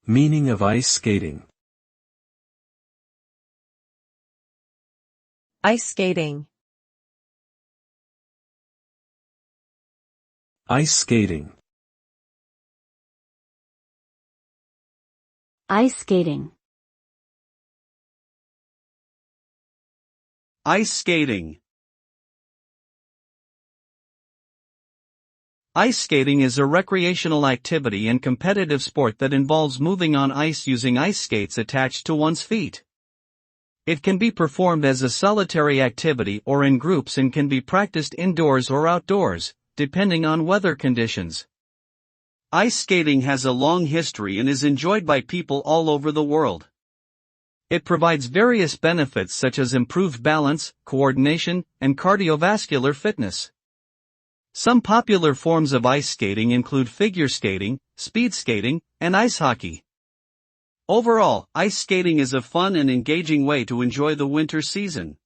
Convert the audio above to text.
Meaning of ice skating. Ice skating. Ice skating. Ice skating. Ice skating. Ice skating is a recreational activity and competitive sport that involves moving on ice using ice skates attached to one's feet. It can be performed as a solitary activity or in groups and can be practiced indoors or outdoors, depending on weather conditions. Ice skating has a long history and is enjoyed by people all over the world. It provides various benefits such as improved balance, coordination, and cardiovascular fitness. Some popular forms of ice skating include figure skating, speed skating, and ice hockey. Overall, ice skating is a fun and engaging way to enjoy the winter season.